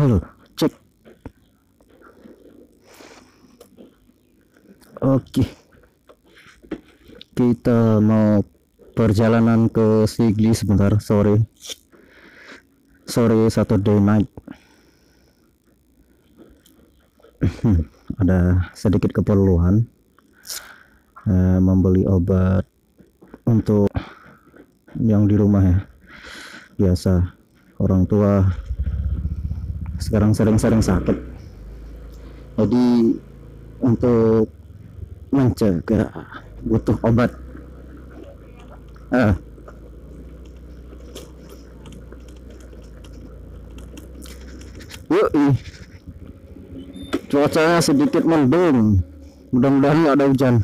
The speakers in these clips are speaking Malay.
Halo, cek. Oke, kita mau perjalanan ke Sigli sebentar, sore Saturday night. Ada sedikit keperluan membeli obat untuk yang di rumah ya. Biasa orang tua sekarang sering-sering sakit. Jadi untuk mencegah butuh obat. Yuk, cuacanya sedikit mendung. Mudah-mudahan nggak ada hujan.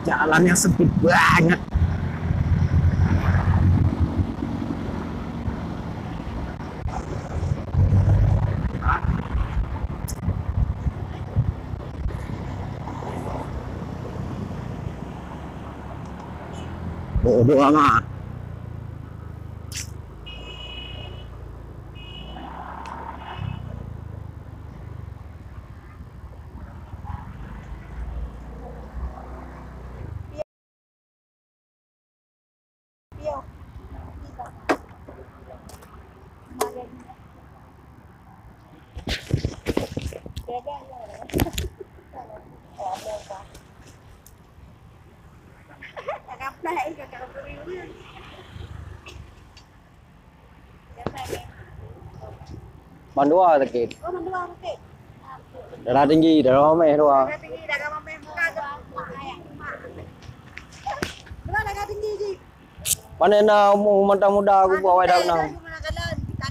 Jalannya sempit banget. Bodoh amat. Mandua sakit. Oh, mandua sakit. Darah tinggi, darah meh doa. Darah tinggi, darah mama yang buka ke mak ayah. Belah darah tinggi je. Mana nak mentang muda aku bawa dah nak.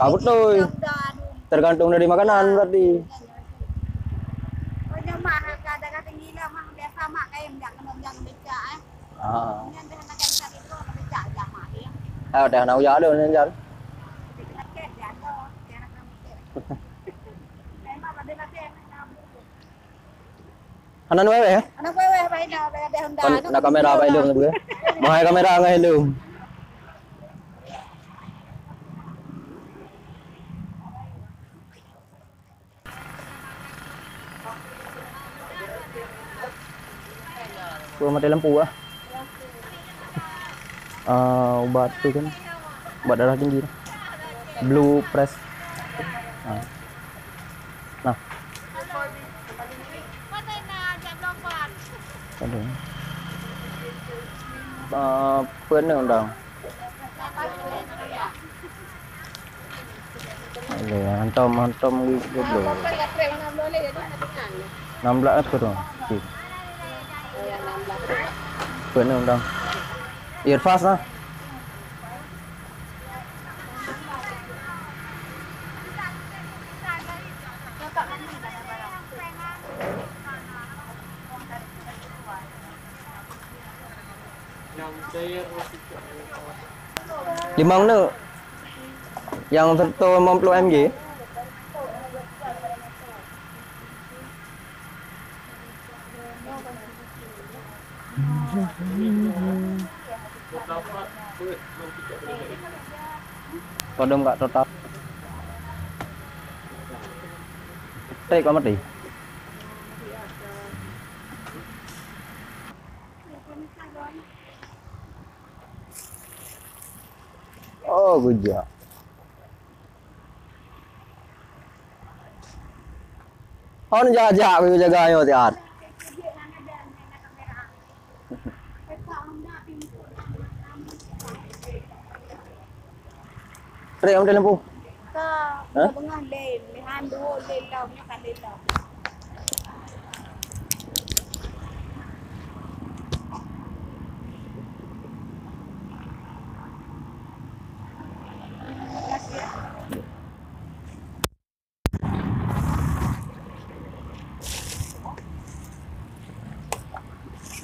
Ah betul. Tergantung dari makanan berarti. Oh, mak darah tinggi lah, mak biasa mak kayak yang becak eh. Ah. Yang dah nak cancer itu nak becak aja mak dia. Ah dah nak ujar dah ni jar. Anan wewe ya? Anak wewe baik dah ada Honda. Nak kamera apa helm tu ke? Mahal kamera ngan helm. Gua mati lampu ah. Ubat tu kan. Ubat darah tinggi. Blue press. Nah. Ada. Pen undang. Ada hantam gitu dulu. 16 apa tu? Pen undang. Earfast lah. Limang ni yang 150 mg. Kodom kat total. Tek kau mati. Oh, gujak. Hon jaga aku jaga ayo tiat. Trek am dalam lampu. Ke bengah lane, lehan dua lane lah, punya kan lane lah.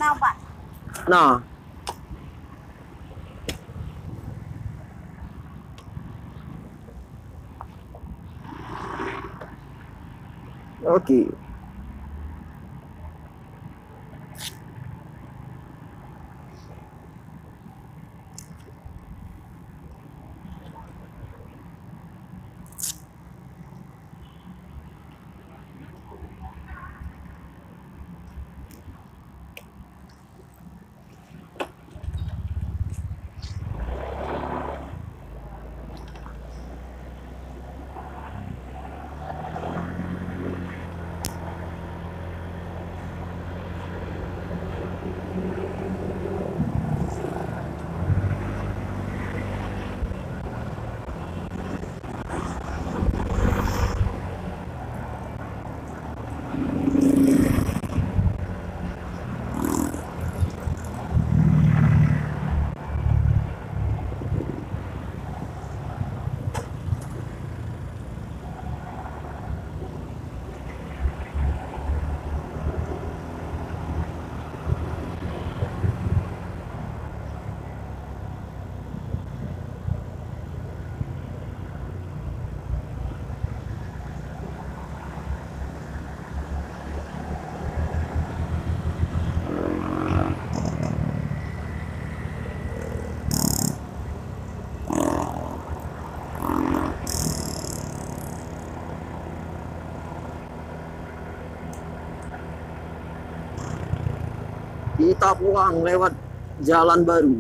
Nampak? Nah. Okey. kita pulang lewat jalan baru.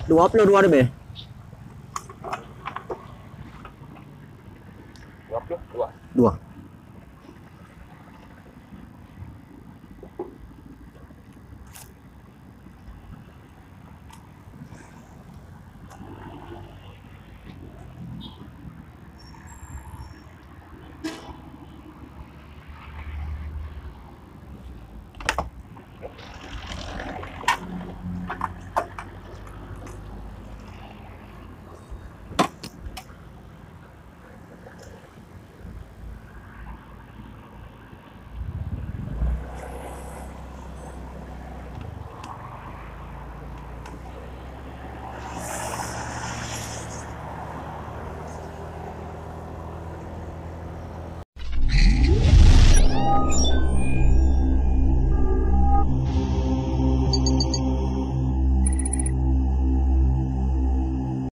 Dua upload dua ada be.